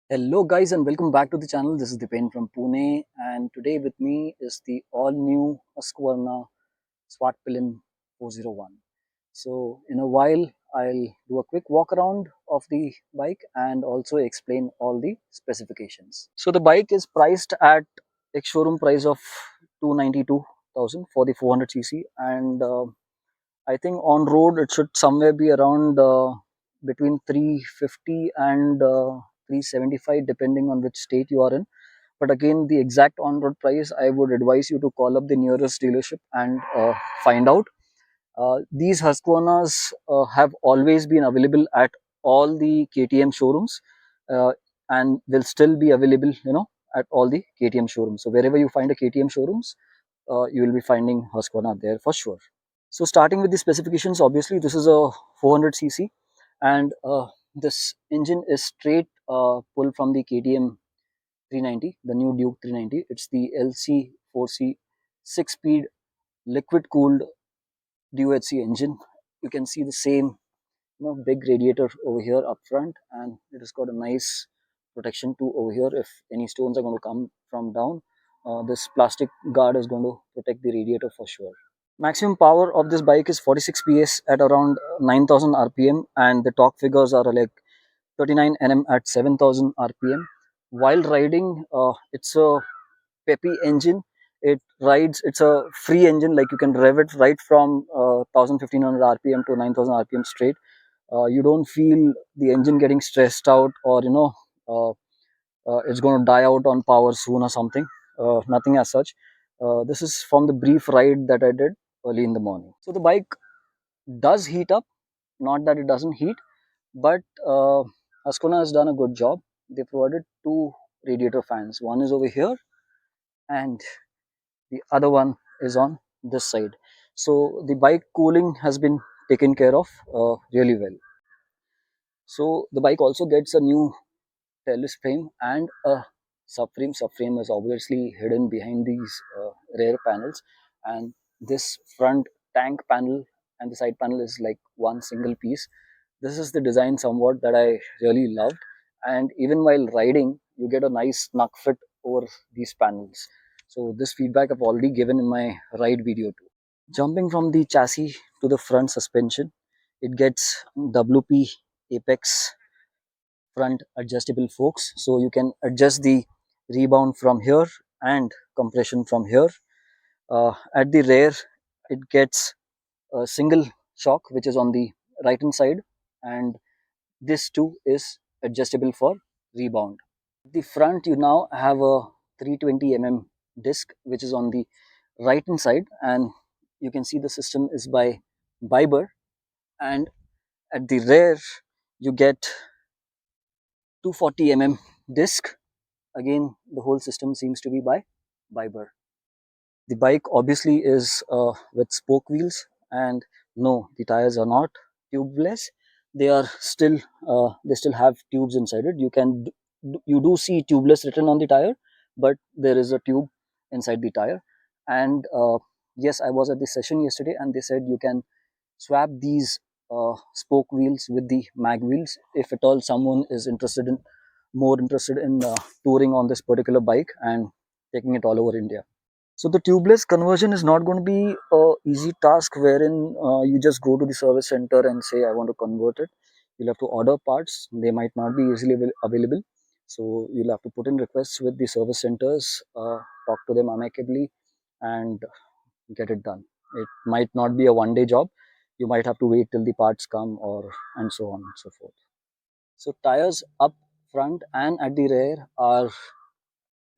Hello guys and welcome back to the channel. This is Dipen from Pune and today with me is the all new Husqvarna Svartpilen 401. So in a while I'll do a quick walk around of the bike and also explain all the specifications. So the bike is priced at ex-showroom price of 292,000 for the 400cc and I think on road it should somewhere be around between 350 and 375 depending on which state you are in. But again, the exact on road price, I would advise you to call up the nearest dealership and find out. These Husqvarnas have always been available at all the KTM showrooms uh, and will still be available, at all the KTM showrooms. So wherever you find a KTM showrooms, you will be finding Husqvarna there for sure. So starting with the specifications, obviously this is a 400cc and this engine is straight pull from the KTM 390, the new Duke 390. It's the LC 4C 6-speed liquid cooled DOHC engine. You can see the same big radiator over here up front, and it has got a nice protection too over here. If any stones are going to come from down, this plastic guard is going to protect the radiator for sure. Maximum power of this bike is 46 PS at around 9000 RPM, and the torque figures are like 39 Nm at 7000 RPM. While riding, it's a peppy engine. It rides, it's a free engine, like you can rev it right from 1500 RPM to 9000 RPM straight. You don't feel the engine getting stressed out or uh, it's going to die out on power soon or something. Nothing as such. This is from the brief ride that I did early in the morning. So the bike does heat up, not that it doesn't heat, but Ascona has done a good job. They provided two radiator fans. One is over here and the other one is on this side. So the bike cooling has been taken care of really well. So the bike also gets a new tailless frame and a subframe. Subframe is obviously hidden behind these rear panels, and this front tank panel and the side panel is like one single piece. This is the design somewhat that I really loved, and even while riding, you get a nice snug fit over these panels. So this feedback I've already given in my ride video too. Jumping from the chassis to the front suspension, it gets WP Apex front adjustable forks, so you can adjust the rebound from here and compression from here. At the rear, it gets a single shock which is on the right hand side, and this too is adjustable for rebound. At the front, you now have a 320 disc which is on the right hand side, and you can see the system is by Biber. And at the rear, you get 240 disc. Again, the whole system seems to be by Biber. The bike obviously is with spoke wheels, and no, the tires are not tubeless. They are still they still have tubes inside it. You do see tubeless written on the tire, but there is a tube inside the tire. And yes, I was at the session yesterday, and they said you can swap these spoke wheels with the mag wheels if at all someone is more interested in touring on this particular bike and taking it all over India. So the tubeless conversion is not going to be a easy task wherein you just go to the service center and say I want to convert it. You'll have to order parts. They might not be easily available. So you'll have to put in requests with the service centers, talk to them amicably, and get it done. It might not be a one-day job. You might have to wait till the parts come, or and so on and so forth. So tires up front and at the rear are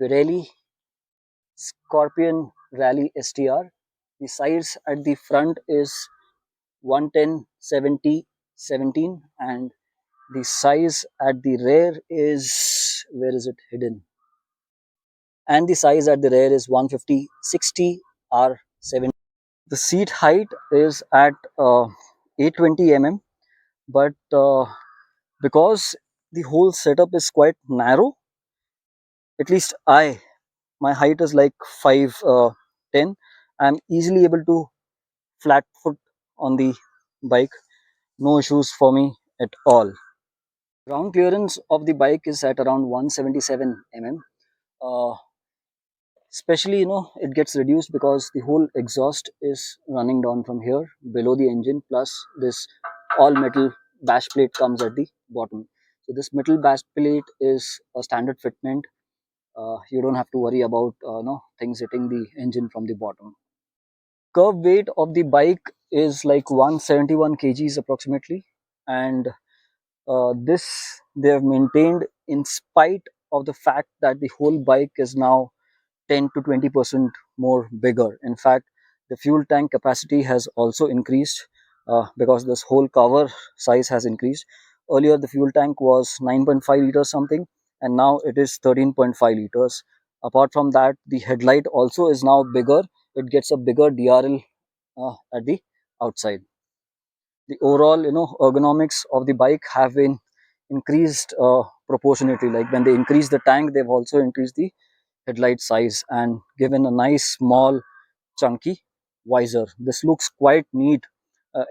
Pirelli Scorpion Rally STR. The size at the front is 110 70 17, and the size at the rear is, where is it hidden? And the size at the rear is 150 60 R7. The seat height is at 820 but because the whole setup is quite narrow, at least my height is like 5'10". I'm easily able to flat foot on the bike, no issues for me at all. Ground clearance of the bike is at around 177 mm. Uh, Especially, it gets reduced because the whole exhaust is running down from here below the engine, plus this all metal bash plate comes at the bottom. So this metal bash plate is a standard fitment. You don't have to worry about things hitting the engine from the bottom. Curb weight of the bike is like 171 kgs approximately, and this they have maintained in spite of the fact that the whole bike is now 10 to 20% more bigger. In fact, the fuel tank capacity has also increased because this whole cover size has increased. Earlier, the fuel tank was 9.5 liters something, and now it is 13.5 liters. Apart from that, the headlight also is now bigger. It gets a bigger DRL at the outside. The overall, ergonomics of the bike have been increased proportionately. Like when they increase the tank, they've also increased the headlight size and given a nice small chunky visor. This looks quite neat.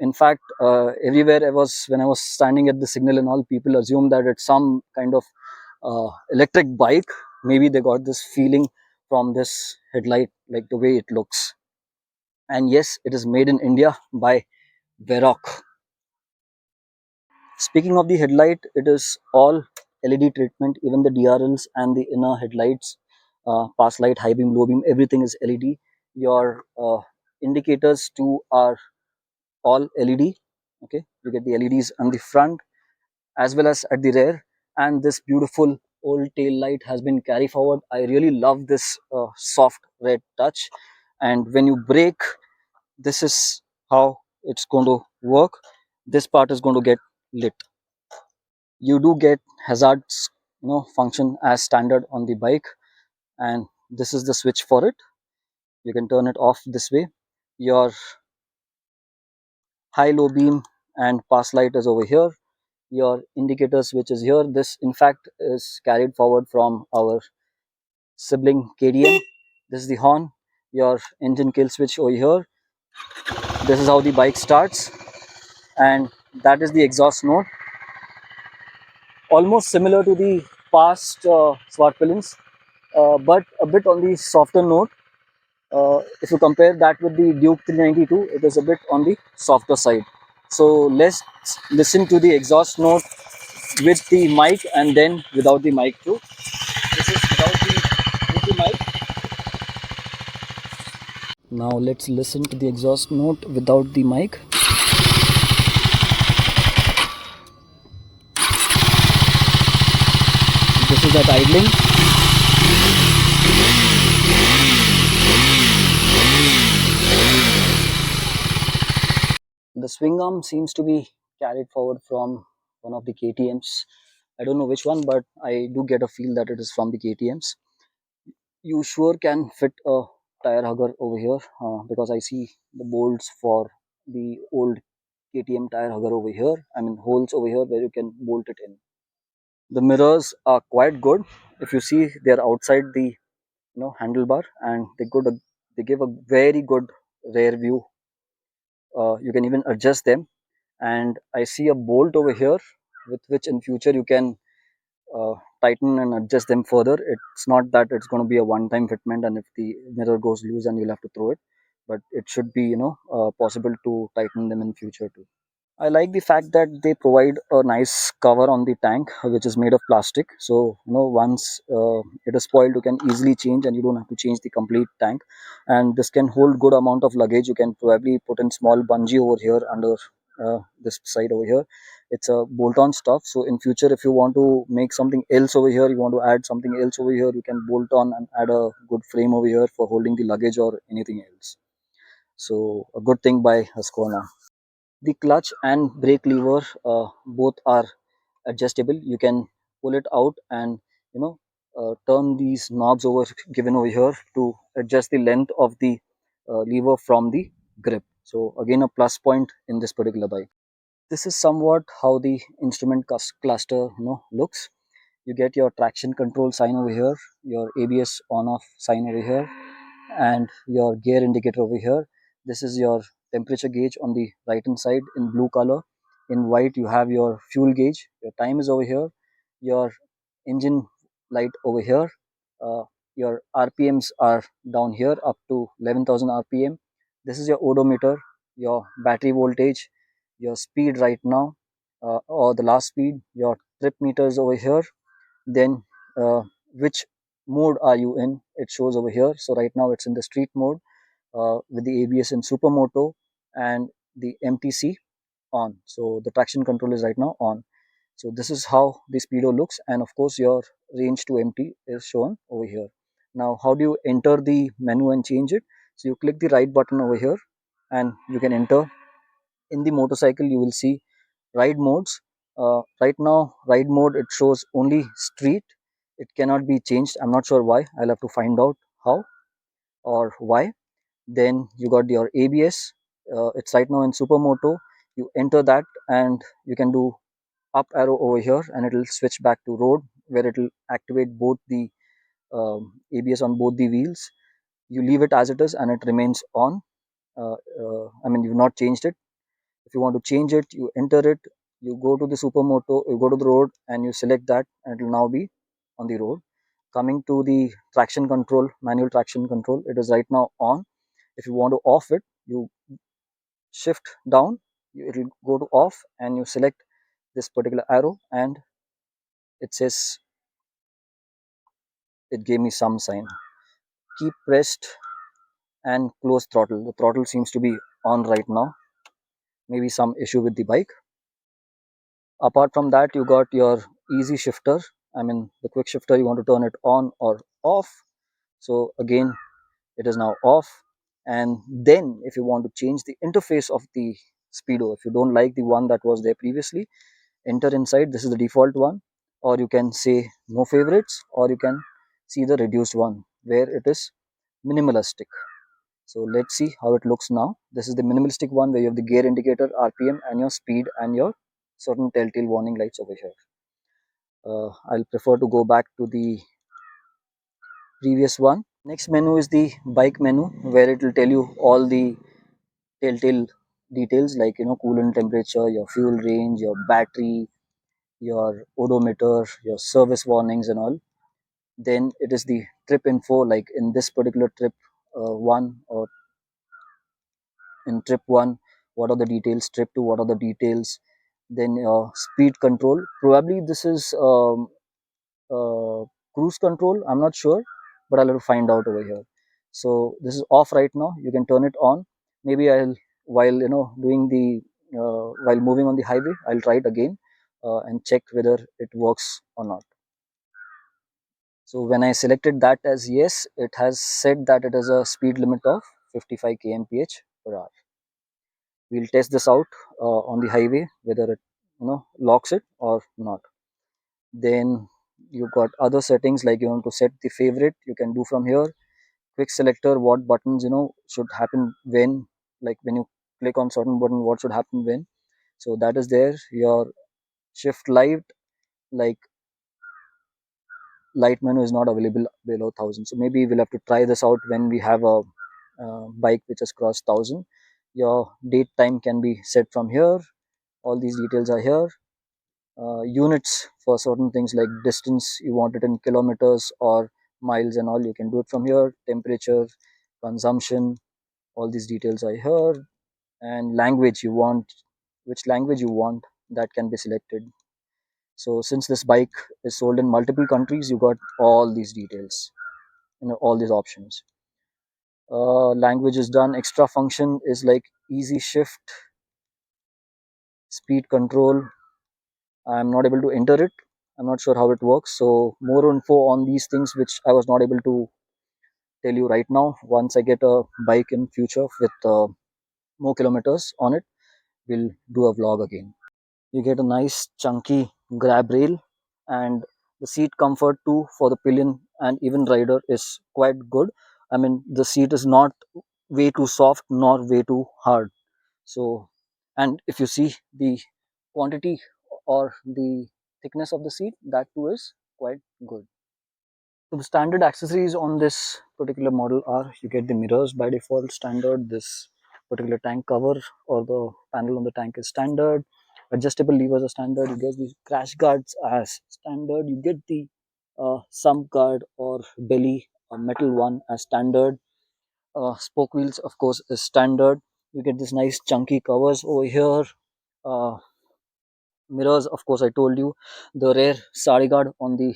In fact, everywhere when I was standing at the signal and all, people assume that it's some kind of electric bike. Maybe they got this feeling from this headlight, like the way it looks. And yes, it is made in India by Veroc. Speaking of the headlight, it is all LED treatment. Even the DRLs and the inner headlights, pass light, high beam, low beam, everything is LED. Your indicators too are all LED. Okay, you get the LEDs on the front as well as at the rear. And this beautiful old tail light has been carried forward. I really love this soft red touch. And when you brake, this is how it's going to work. This part is going to get lit. You do get hazards function as standard on the bike, and this is the switch for it. You can turn it off this way. Your high low beam and pass light is over here. Your indicator switch is here. This in fact is carried forward from our sibling KDM. This is the horn. Your engine kill switch over here. This is how the bike starts, and that is the exhaust note, almost similar to the past Svartpilens, but a bit on the softer note. If you compare that with the Duke 392, it is a bit on the softer side. So let's listen to the exhaust note with the mic and then without the mic too. This is with the mic. Now let's listen to the exhaust note without the mic. This is at idling. The swing arm seems to be carried forward from one of the KTMs. I don't know which one, but I do get a feel that it is from the KTMs. You sure can fit a tire hugger over here because I see the bolts for the old KTM tire hugger over here. I mean holes over here where you can bolt it in. The mirrors are quite good. If you see, they're outside the handlebar, and they give a very good rear view. You can even adjust them, and I see a bolt over here with which in future you can uh, tighten and adjust them further. It's not that it's going to be a one-time fitment, and if the mirror goes loose and you'll have to throw it, but it should be possible to tighten them in future too. I like the fact that they provide a nice cover on the tank, which is made of plastic. So, once it is spoiled, you can easily change, and you don't have to change the complete tank. And this can hold good amount of luggage. You can probably put in small bungee over here under this side over here. It's a bolt-on stuff. So, in future, if you want to make something else over here, you want to add something else over here, you can bolt on and add a good frame over here for holding the luggage or anything else. So, a good thing by Husqvarna. The clutch and brake lever both are adjustable. You can pull it out and turn these knobs over given over here to adjust the length of the lever from the grip. So again, a plus point in this particular bike. This is somewhat how the instrument cluster looks. You get your traction control sign over here, your ABS on off sign over here, and your gear indicator over here. This is your temperature gauge on the right hand side in blue color. in white you have your fuel gauge, your time is over here, your engine light over here, uh, your RPMs are down here up to 11,000 RPM. This is your odometer, your battery voltage, your speed right now, or the last speed, your trip meters over here. Then which mode are you in, it shows over here. So right now it's in the street mode, with the ABS and supermoto and the MTC on. So the traction control is right now on. So this is how the Speedo looks, and of course your range to empty is shown over here. Now how do you enter the menu and change it? So you click the right button over here and you can enter. In the motorcycle you will see ride modes. Right now ride mode, it shows only street, it cannot be changed. I'm not sure why, I'll have to find out how or why. Then you got your ABS, it's right now in supermoto. You enter that and you can do up arrow over here and it will switch back to road, where it will activate both the ABS on both the wheels. You leave it as it is and it remains on. I mean, you've not changed it. If you want to change it, you enter it, you go to the supermoto, you go to the road and you select that, and it will now be on the road. Coming to the traction control, manual traction control, it is right now on. If you want to off it, you shift down, it will go to off and you select this particular arrow and it says, it gave me some sign, keep pressed and close throttle. The throttle seems to be on right now, maybe some issue with the bike. Apart from that, you got your easy shifter, I mean the quick shifter, you want to turn it on or off. So again, it is now off. And then if you want to change the interface of the Speedo, if you don't like the one that was there previously, enter inside, this is the default one, or you can say no favorites, or you can see the reduced one where it is minimalistic. So let's see how it looks now. This is the minimalistic one where you have the gear indicator, RPM and your speed and your certain telltale warning lights over here. I'll prefer to go back to the previous one. Next menu is the bike menu, where it will tell you all the telltale details, like coolant temperature, your fuel range, your battery, your odometer, your service warnings and all. Then it is the trip info, like in this particular trip one, or in trip one, what are the details, trip two, what are the details. Then speed control, probably this is uh, cruise control, I'm not sure, but I'll have to find out over here. So this is off right now, you can turn it on. Maybe I'll, while doing the while moving on the highway, I'll try it again and check whether it works or not. So when I selected that as yes, it has said that it has a speed limit of 55 kmph per hour. We'll test this out on the highway, whether it locks it or not. Then you got other settings, like you want to set the favorite, you can do from here. Quick selector, what buttons should happen when, like when you click on certain button, what should happen when. So that is there. Your shift light, like light menu is not available below 1000, so maybe we'll have to try this out when we have a bike which has crossed 1000. Your date time can be set from here. All these details are here. Units for certain things, like distance, you want it in kilometers or miles and all, you can do it from here. Temperature, consumption, all these details are here. And language, you want which language you want, that can be selected. So since this bike is sold in multiple countries, you got all these details, all these options. Language is done. Extra function is like easy shift, speed control. I'm not able to enter it, I'm not sure how it works. So more info on these things which I was not able to tell you right now. Once I get a bike in future with more kilometers on it, we'll do a vlog again. You get a nice chunky grab rail, and the seat comfort too for the pillion and even rider is quite good. I mean, the seat is not way too soft nor way too hard. So, and if you see the quantity or the thickness of the seat, that too is quite good. So the standard accessories on this particular model are, you get the mirrors by default standard. This particular tank cover or the panel on the tank is standard. adjustable levers are standard. You get the crash guards as standard. You get the sump guard or belly metal one as standard. Spoke wheels, of course, is standard. You get this nice chunky covers over here. Uh, Mirrors, of course, I told you. The rear sari guard on the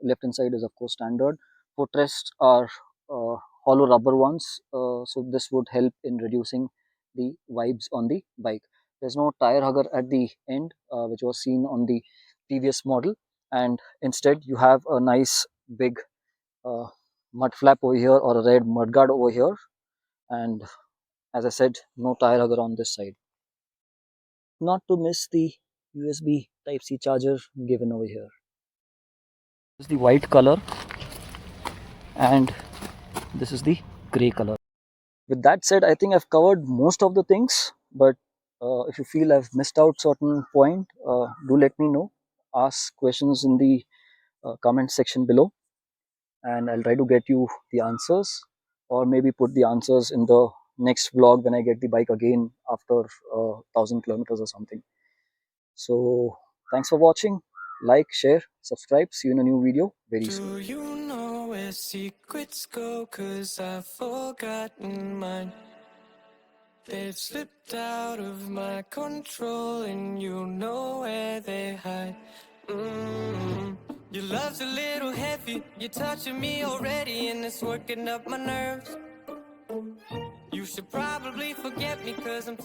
left hand side is, of course, standard. Footrests are hollow rubber ones, so this would help in reducing the vibes on the bike. There's no tire hugger at the end, which was seen on the previous model, and instead you have a nice big uh, mud flap over here or a red mud guard over here, and as I said, no tire hugger on this side. Not to miss the USB Type C charger given over here. This is the white color and this is the gray color. With that said, I think I've covered most of the things, but if you feel I've missed out certain point, do let me know. Ask questions in the comment section below and I'll try to get you the answers, or maybe put the answers in the next vlog when I get the bike again after 1,000 kilometers or something. So thanks for watching. Like, share, subscribe. See you in a new video very soon. Do you know where secrets go? 'Cause I've forgotten mine. They've slipped out of my control, and you know where they hide. Your love's a little heavy, you're touching me already, and it's working up my nerves. You should probably forget me, 'cause I'm